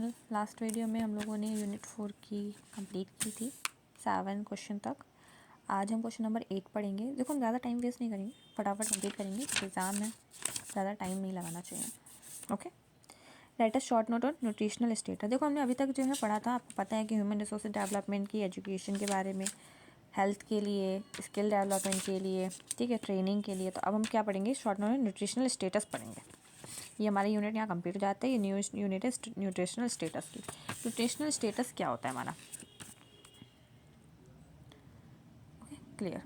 Question last video में हम लोगों ने यूनिट 4 की कंप्लीट की थी 7 क्वेश्चन तक। आज हम क्वेश्चन नंबर 8 पढ़ेंगे। देखो हम ज़्यादा टाइम वेस्ट नहीं करेंगे, फटाफट कंप्लीट करेंगे, एग्ज़ाम है, ज़्यादा टाइम नहीं लगाना चाहिए। Okay, right a short note on nutritional status. देखो हमने अभी तक जो है पढ़ा था, आपको पता है कि ह्यूमन रिसोर्स डेवलपमेंट की, एजुकेशन के बारे में, हेल्थ के लिए, स्किल डेवलपमेंट के लिए, ठीक है, ट्रेनिंग के लिए। तो अब हम क्या पढ़ेंगे, short note on nutritional status पढ़ेंगे। ये हमारा यूनिट यहाँ कंप्लीट हो जाता है। ये न्यू यूनिट है न्यूट्रिशनल स्टेटस की। न्यूट्रिशनल स्टेटस क्या होता है हमारा, okay clear.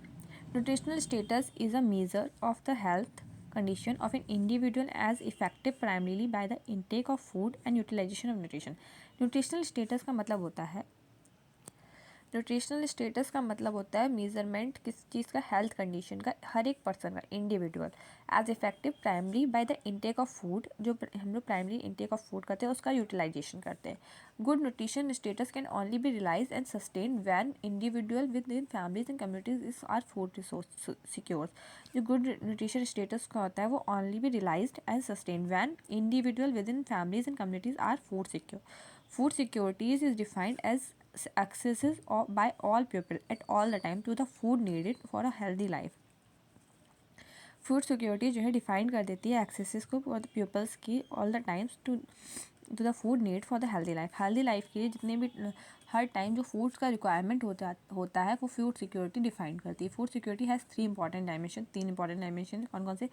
Nutritional status is a measure of the health condition of an individual as effective primarily by the intake of food and utilization of nutrition। Nutritional status का मतलब होता है, nutritional status का मतलब होता है मेजरमेंट किस चीज़ का, हेल्थ कंडीशन का, हर एक पर्सन का, individual as effective primary by the intake of food. जो हम लोग प्राइमरी इनटेक ऑफ फूड करते हैं उसका यूटिलाइजेशन करते हैं। Good nutrition status can only be realize and sustain when individual with in families and communities is are food resource secure. जो good nutrition status का होता है वो only be realized and sustain when individual with in families and communities are food secure. Food securities is defined as accesses by all people at all the time to the food needed for a healthy life। Food security जो है define कर देती है axes को peoples की all the times to the food need for the healthy life. Healthy life के लिए जितने भी हर टाइम जो फूड्स का रिक्वायरमेंट होता है वो फूड सिक्योरिटी डिफाइन करती है। फूड सिक्योरिटी हैज़ तीन इंपॉर्टेंट डायमेंशन। कौन कौन से,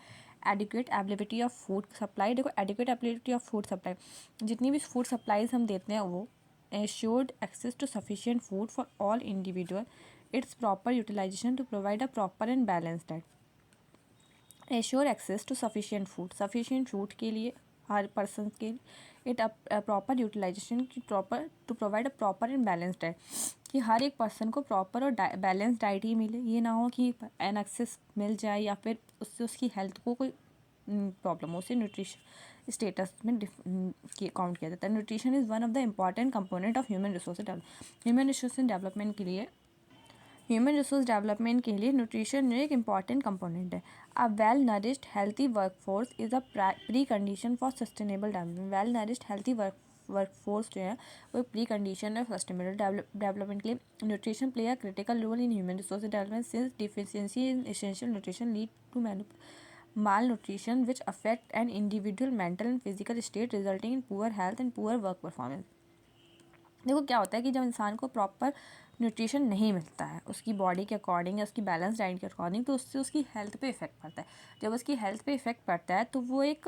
adequate ability of food supply. देखो adequate ability of food supply, जितनी भी फूड सप्लाईज हम देते हैं वो assured access to sufficient food for all individual, its proper utilization to provide a proper and balanced diet। Assure access to sufficient food के लिए हर पर्सन के लिए, इट प्रॉपर यूटिलाइजेशन की, proper to provide a proper and balance diet, कि हर एक person को प्रॉपर और बैलेंस डाइट ही मिले। ये ना हो कि एन एक्सेस मिल जाए या फिर उससे उसकी हेल्थ को कोई प्रॉब्लम हो। उसे न्यूट्रिशन स्टेटस में काउंट किया जाता है। Nutrition is one of the important component of human resource development के लिए न्यूट्रिशन एक इम्पॉर्टेंट कंपोनेंट है। A well nourished healthy workforce is a pre condition for sustainable development. Well nourished healthy workforce जो है वो प्री कंडीशन है sustainable development के लिए। Nutrition play a critical role in human resource development since deficiency in essential nutrition lead to malnutrition which affect an individual mental and physical state resulting in poor health and poor work performance। देखो क्या होता है कि जब इंसान को proper nutrition नहीं मिलता है उसकी बॉडी के अकॉर्डिंग या उसकी बैलेंस डाइट के अकॉर्डिंग, तो उससे उसकी हेल्थ पे इफ़ेक्ट पड़ता है। जब उसकी हेल्थ पे इफ़ेक्ट पड़ता है तो वो एक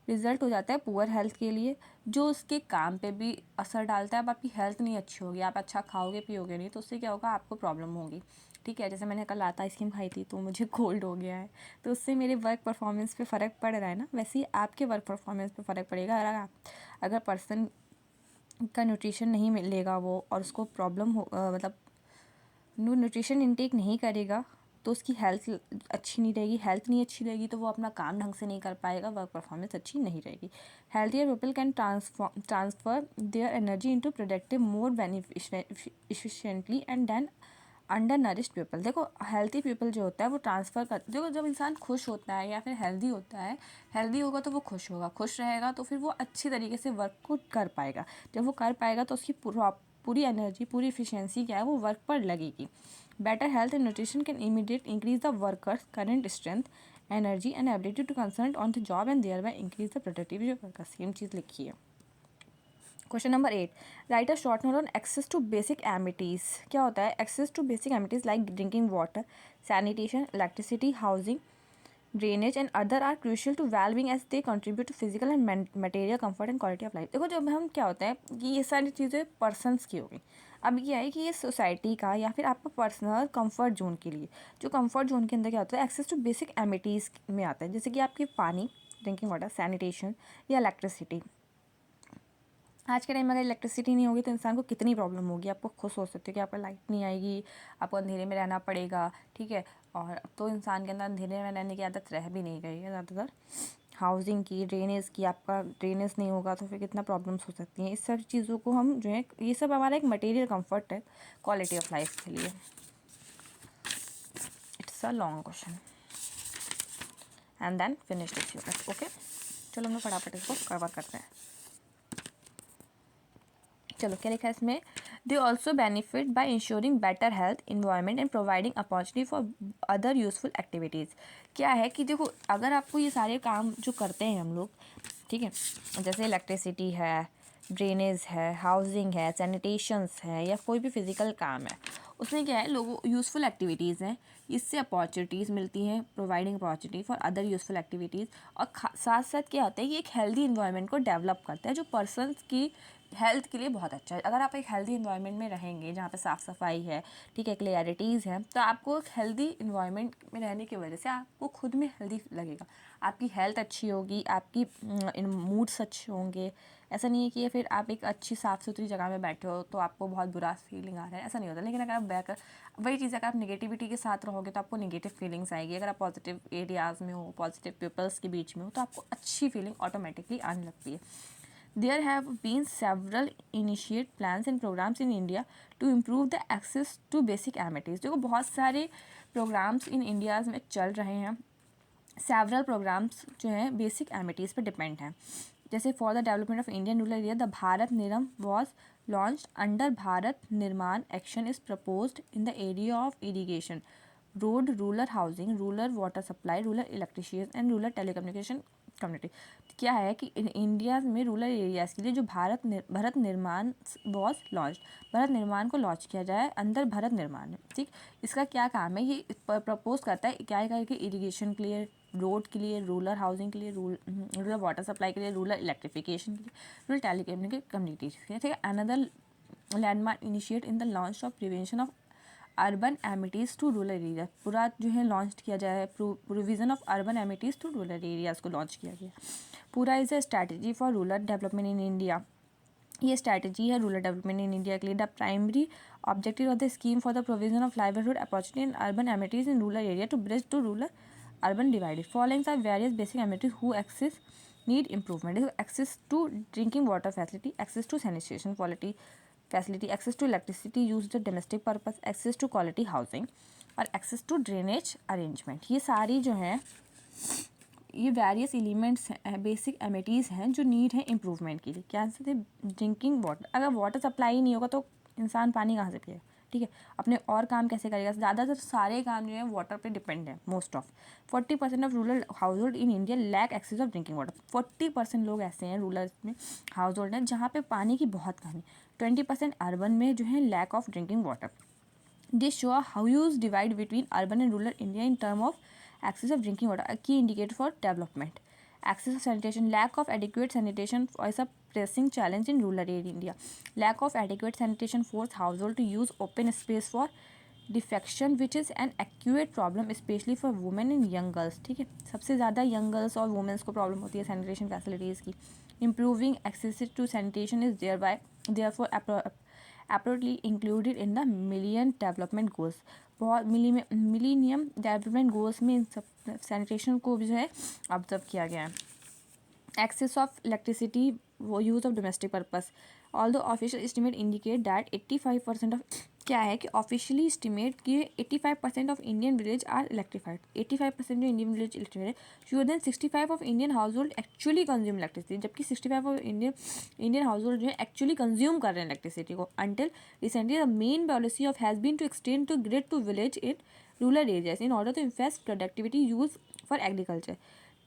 रिज़ल्ट हो जाता है पुअर हेल्थ के लिए, जो उसके काम पे भी असर डालता है। अब आपकी हेल्थ नहीं अच्छी होगी, आप अच्छा खाओगे पियोगे नहीं, तो उससे क्या होगा, आपको प्रॉब्लम होगी। ठीक है, जैसे मैंने कल आता आइसक्रीम खाई थी तो मुझे कोल्ड हो गया है, तो उससे मेरे वर्क परफॉर्मेंस पे फ़र्क पड़ रहा है ना, वैसे ही आपके वर्क परफॉर्मेंस पे फ़र्क पड़ेगा। अगर पर्सन का न्यूट्रिशन नहीं मिलेगा वो और उसको प्रॉब्लम हो मतलब न्यूट्रिशन इनटेक नहीं करेगा तो उसकी हेल्थ अच्छी नहीं रहेगी। हेल्थ नहीं अच्छी रहेगी तो वो अपना काम ढंग से नहीं कर पाएगा, वर्क परफॉर्मेंस अच्छी नहीं रहेगी। Healthier people can transfer their energy into productive more efficiently and than under nourished people. देखो हेल्थी पीपल जो होता है वो ट्रांसफ़र कर, देखो जब इंसान खुश होता है या फिर हेल्दी होता है, हेल्दी होगा तो वो खुश होगा, खुश रहेगा तो फिर वो अच्छी तरीके से वर्क को कर पाएगा। जब वो कर पाएगा तो उसकी पूरी एनर्जी, पूरी एफिशिएंसी क्या है वो वर्क पर लगेगी। Better health and nutrition can immediate increase the workers current strength, energy and ability to concentrate on the job and thereby increase the productivity of workers. Same चीज़ लिखी है। Question number 8, write a short note on access to basic amenities. क्या होता है access to basic amenities like drinking water, sanitation, electricity, housing, drainage and other are crucial to wellbeing as they contribute to physical and material comfort and quality of life. देखो जब हम क्या होता है कि ये सारी चीज़ें पर्सनस की होगी। अब क्या है कि ये सोसाइटी का या फिर आपका पर्सनल कंफर्ट जोन के लिए, जो कंफर्ट जोन के अंदर क्या होता है एक्सेस टू बेसिक एमिटीज़ में आता है, जैसे कि आपके पानी, ड्रिंकिंग वाटर, सैनिटेशन या इलेक्ट्रिसिटी। आज के टाइम में अगर इलेक्ट्रिसिटी नहीं होगी तो इंसान को कितनी प्रॉब्लम होगी। आपको खुद सोच सकते हो कि आपका लाइट नहीं आएगी, आपको अंधेरे में रहना पड़ेगा, ठीक है। और अब तो इंसान के अंदर अंधेरे में रहने की आदत रह भी नहीं गई है ज़्यादातर। हाउसिंग की, ड्रेनेज की, आपका ड्रेनेज नहीं होगा तो फिर कितना प्रॉब्लम्स हो सकती हैं। इस सब चीज़ों को हम जो है, ये सब हमारा एक मटेरियल कम्फर्ट है क्वालिटी ऑफ लाइफ के लिए। It's a long question and then finish this unit. Okay, चलो हम लोग फटाफट इसको कवर करते हैं। चलो क्या लिखा है इसमें, they also benefit by ensuring better health environment and providing opportunity for other useful activities. क्या है कि देखो अगर आपको ये सारे काम जो करते हैं हम लोग, ठीक है, जैसे इलेक्ट्रिसिटी है, ड्रेनेज है, हाउसिंग है, सैनिटेशंस है, या कोई भी फिजिकल काम है, उसमें क्या है लोगों यूज़फुल एक्टिविटीज़ हैं, इससे अपॉर्चुनिटीज़ मिलती हैं, providing opportunity for other useful activities. और साथ साथ क्या होता है कि एक हेल्दी इन्वायरमेंट को डेवलप करता है जो पर्सनस की हेल्थ के लिए बहुत अच्छा है। अगर आप एक हेल्दी इन्वायरमेंट में रहेंगे जहाँ पे साफ़ सफाई है, ठीक है, क्लियरिटीज़ है, तो आपको एक हेल्दी इन्वायरमेंट में रहने की वजह से आपको खुद में हेल्दी लगेगा, आपकी हेल्थ अच्छी होगी, आपकी मूड्स अच्छे होंगे। ऐसा नहीं है कि फिर आप एक अच्छी साफ़ सुथरी जगह में बैठे हो तो आपको बहुत बुरा फीलिंग आ रहा है, ऐसा नहीं होता। लेकिन अगर आप बैकर वही चीज़ अगर आप नेगेटिविटी के साथ रहोगे तो आपको नेगेटिव फीलिंग्स आएगी। अगर आप पॉजिटिव एरियाज़ में हो, पॉजिटिव पीपल्स के बीच में हो, तो आपको अच्छी फीलिंग ऑटोमेटिकली आने लगती है। There have been several initiate plans and programs in India to improve the access to basic amenities। देखो बहुत सारे प्रोग्राम्स इन इंडिया में चल रहे हैं। सेवरल प्रोग्राम्स जो हैं बेसिक एमिटीज़ पे डिपेंड हैं। जैसे for the development of Indian rural area the Bharat Nirman was launch under Bharat Nirman action is proposed in the area of irrigation, road, rural housing, rural water supply, rural electricity and rural telecommunication community. क्या है कि India में rural areas के लिए जो भारत निर्माण was launch, Bharat निर्माण को लॉन्च किया जाए अंदर भारत निर्माण है, ठीक। इसका क्या काम है, ये प्रपोज करता है क्या है कि इरिगेशन के लिए, रोड के लिए, रूरल हाउसिंग के लिए, रूरल वाटर सप्लाई के लिए, रूरल इलेक्ट्रिफिकेशन के लिए, रूरल टेलीकम्युनिकेशन कम्युनिटी, ठीक है। Another landmark initiate in the launch of prevention of urban amenities to rural area, पूरा जो है लॉन्च किया जाए, provision of urban amenities to rural areas को लॉन्च किया गया। पूरा is a strategy for rural development in India, ये स्ट्रैटेजी है रूरल डेवलपमेंट इन इंडिया के लिए। The primary objective of the scheme for the provision of livelihood opportunity in urban amenities in rural area to bridge to rural urban divided. Following are various basic amenities who access need improvement. Access to drinking water facility, access to sanitation quality facility, access to electricity use the domestic purpose, access to quality housing और access to drainage arrangement. ये सारी जो हैं ये various elements हैं, basic amenities हैं जो need है इम्प्रूवमेंट के लिए। क्या से ड्रिंकिंग वाटर, अगर वाटर सप्लाई ही नहीं होगा तो इंसान पानी कहाँ से पिएगा, ठीक है, अपने और काम कैसे करेगा। ज़्यादातर सारे काम जो है वाटर पे डिपेंड है। Most of 40% of rural household in India lack access of drinking water. 40% लोग ऐसे हैं रूरल में हाउस होल्ड हैं जहाँ पे पानी की बहुत कमी। 20% अर्बन में जो है lack of drinking water. This show how huge divide between urban and rural India in terms of access of drinking water, a key indicator for development. Access of sanitation, lack of adequate sanitation is a pressing challenge in rural India. Lack of adequate sanitation force household to use open space for defecation which is an accurate problem specially for women and young girls, ठीक है। सबसे ज़्यादा young girls और womens को problem होती है sanitation facilities की। Improving access to sanitation is therefore appropriately included in the million development goals. बहुत मिलीनियम डेवलपमेंट गोल्स में इन सब सैनिटेशन को भी जो है ऑब्जर्व किया गया है। एक्सेस ऑफ इलेक्ट्रिसिटी, वो use of domestic purpose, although official estimate indicate that 85% of, क्या है कि ऑफिशियली एस्टिमेट कि 85% of Indian village are electrified. 85% जो इंडियन विलेज इलेक्ट्रीफाइड है, fewer than 65 of Indian household actually consume electricity, जबकि 65 of Indian house hold जो है actually consume कर रहे हैं इलेक्ट्रिसिटी को। Until recently the main policy of has been to extend to grid to village in rural areas in order to invest productivity use for agriculture.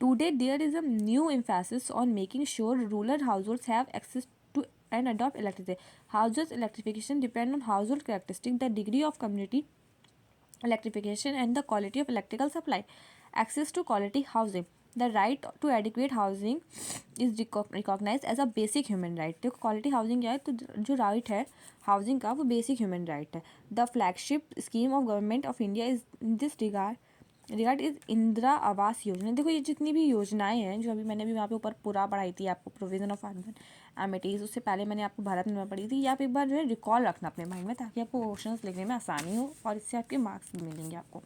Today, there is a new emphasis on making sure rural households have access to and adopt electricity. Household electrification depend on household characteristics, the degree of community electrification, and the quality of electrical supply. Access to quality housing. The right to adequate housing is recognized as a basic human right. देखो quality housing क्या है, तो जो right है housing का वो basic human right है. The flagship scheme of government of India is in this regard is Indira Awas Yojana. देखो ये जितनी भी योजनाएं हैं जो अभी मैंने भी वहाँ पे ऊपर पूरा पढ़ाई थी आपको, प्रोविजन ऑफ अर्बन एमिटीज़, उससे पहले मैंने आपको भारत निर्माण पढ़ी थी। ये आप एक बार जो है रिकॉल रखना अपने माइंड में ताकि आपको क्वेश्चंस लिखने में आसानी हो और इससे आपके मार्क्स भी मिलेंगे आपको।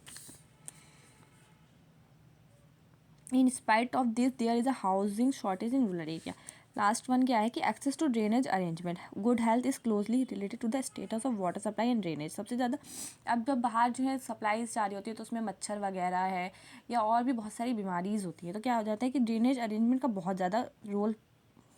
In spite of this there is a housing shortage in rural area. Last one क्या है कि access to drainage arrangement, good health is closely related to the status of water supply and drainage. सबसे ज़्यादा अब जब बाहर जो है सप्लाईज जा रही होती है तो उसमें मच्छर वगैरह है या और भी बहुत सारी बीमारीज होती है, तो क्या हो जाता है कि ड्रेनेज अरेंजमेंट का बहुत ज़्यादा रोल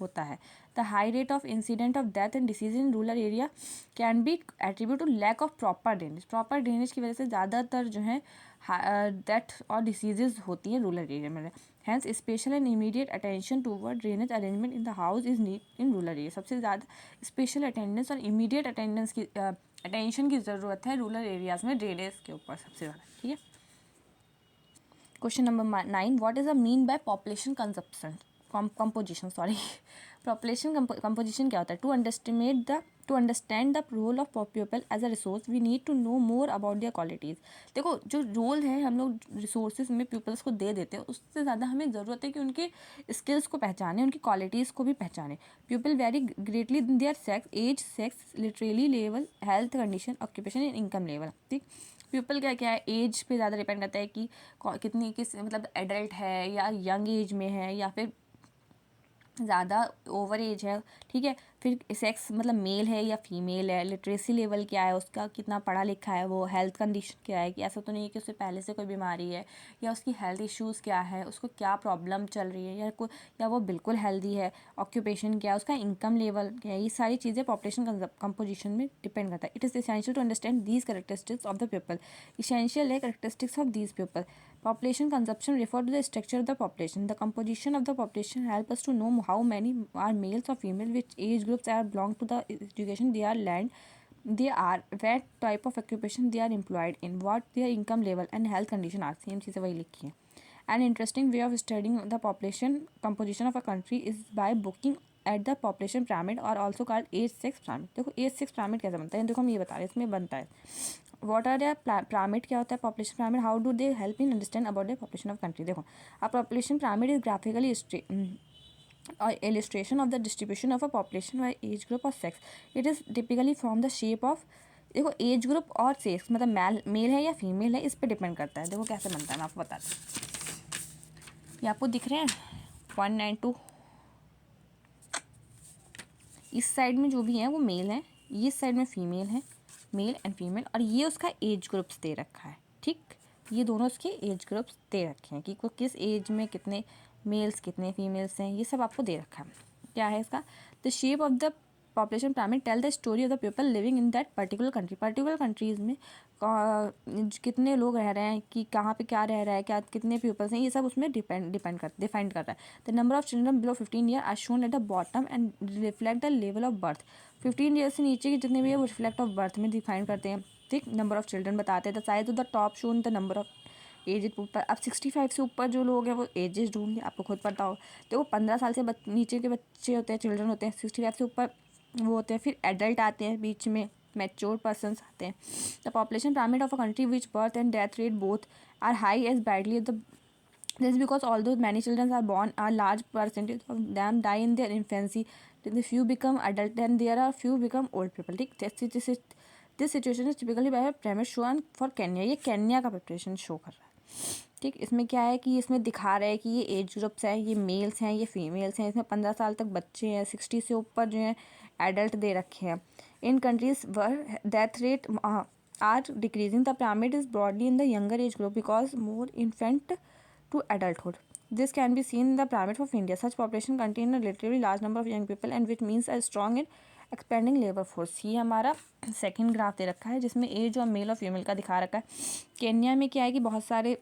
होता है। The high rate of incident of death and disease in rural area can be attribute to lack of proper drainage की वजह से ज़्यादातर जो है डेथ और डिसीजेज होती हैं रूरल एरिया में। Hence special and immediate attention toward drainage arrangement in the house is need in rural area. सबसे ज़्यादा स्पेशल अटेंडेंस और इमीडिएट अटेंडेंस की अटेंशन की ज़रूरत है रूरल एरियाज़ में ड्रेनेज के ऊपर सबसे ज़्यादा। ठीक है, question number 9, what is the mean by population composition population composition क्या होता है? To understand the role of people as a resource we need to know more about their qualities. देखो, जो रोल है हम लोग रिसोर्सेज में पीपल्स को दे देते हैं, उससे ज़्यादा हमें ज़रूरत है कि उनके स्किल्स को पहचाने, उनकी क्वालिटीज़ को भी पहचाने। People vary greatly in their sex, age, sex, literary level, health condition, occupation and income level. ठीक, पीपल क्या क्या है, एज पे ज़्यादा डिपेंड करता है कि किस मतलब एडल्ट है या यंग एज में है या फिर ज़्यादा ओवर एज है। ठीक है, फिर सेक्स मतलब मेल है या फीमेल है, लिटरेसी लेवल क्या है उसका, कितना पढ़ा लिखा है वो, हेल्थ कंडीशन क्या है कि ऐसा तो नहीं है कि उससे पहले से कोई बीमारी है, या उसकी हेल्थ इश्यूज़ क्या है, उसको क्या प्रॉब्लम चल रही है, या वो बिल्कुल हेल्दी है, ऑक्यूपेशन क्या है उसका, इनकम लेवल क्या है, ये सारी चीज़ें पॉपुलेशन कंपोजिशन में डिपेंड करता है। It is essential to understand these characteristics of the people. Essential है characteristics of these people. Population consumption refer to the structure of the population. The composition of the population help us to know how many are males or female, which age groups are belong to the education they are land they are, what type of occupation they are employed in, what their income level and health condition are. Same चीज़ें वही लिखी हैं. An interesting way of studying the population composition of a country is by looking at the population pyramid or also called age sex pyramid. देखो age sex pyramid कैसे बनता है, देखो हम ये बता रहे हैं, इसमें बनता है वॉट आर pyramid क्या होता है, population pyramid, how do they help in understand about the population of country. देखो, a population pyramid is graphically illustration of the distribution of a population by age group or sex. It is typically from the shape of, देखो age group और sex मतलब mail है या female है, इस पर depend करता है। देखो कैसे बनता है, मैं आपको बताती हूँ। ये आपको दिख रहे हैं 1 and 2, इस साइड में जो भी है वो मेल है, ये साइड में फीमेल है, मेल एंड फीमेल, और ये उसका एज ग्रुप्स दे रखा है। ठीक, ये दोनों उसके एज ग्रुप्स दे रखे हैं कि को किस एज में कितने मेल्स कितने फीमेल्स हैं, ये सब आपको दे रखा है। क्या है इसका, the shape of the population pyramid tell the story of the people living in that particular country. Particular countries में कितने लोग रह रहे हैं, कि कहाँ पे क्या रह रहा है, क्या कितने पीपल्स हैं, ये सब उसमें डिफाइंड कर रहा है। The number of children below 15 year are shown at the bottom and reflect the level of birth. 15 year से नीचे के जितने भी है वो रिफ्लेक्ट ऑफ बर्थ में डिफाइन करते हैं। ठीक, नंबर ऑफ चिल्ड्रन बताते हैं। The size of the top shown the number of age ऊपर। अब 65 से ऊपर जो लोग हैं वो एजेस ढूंढेंगे, आपको खुद पता हो। देखो 15 साल से नीचे के बच्चे होते हैं, चिल्ड्रन होते हैं, 65 से ऊपर वो होते हैं, फिर एडल्ट आते हैं, बीच में मैच्योर पर्सनस आते हैं। The population pyramid of a country which birth and death rate both are high as badly the this is because although many children are born, a large percentage of them die in their infancy. Then the few become adult, then there are few become old people. ठीक, this situation is typically by a premise shown for Kenya. ये Kenya का preparation show कर रहा है। ठीक, इसमें क्या है कि इसमें दिखा रहा है कि ये एज ग्रुप्स हैं, ये मेल्स हैं, ये फीमेल्स हैं, इसमें 15 साल तक बच्चे हैं, 60 से ऊपर जो हैं एडल्ट दे रखे हैं। In countries where death rate are decreasing, the pyramid is broadly in the younger age group because more infant to adulthood. This can be seen in the pyramid of India. Such population contain a relatively large number of young people and which means a strong and expanding labour force. ये हमारा second graph दे रखा है जिसमें as और mail और female का दिखा रखा है। केन्या में क्या है कि बहुत सारे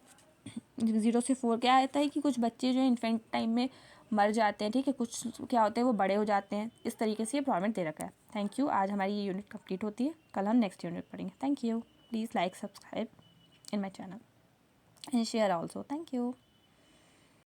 0 से 4 क्या आता है कि कुछ बच्चे जो है इन्फेंट टाइम में मर जाते हैं। ठीक है, कुछ क्या होते हैं वो बड़े हो जाते हैं। इस तरीके से ये प्रॉब्लम दे रखा है। थैंक यू, आज हमारी ये यूनिट कंप्लीट होती है, कल हम नेक्स्ट यूनिट पढ़ेंगे। Thank you, please like subscribe in my channel and share also. Thank you.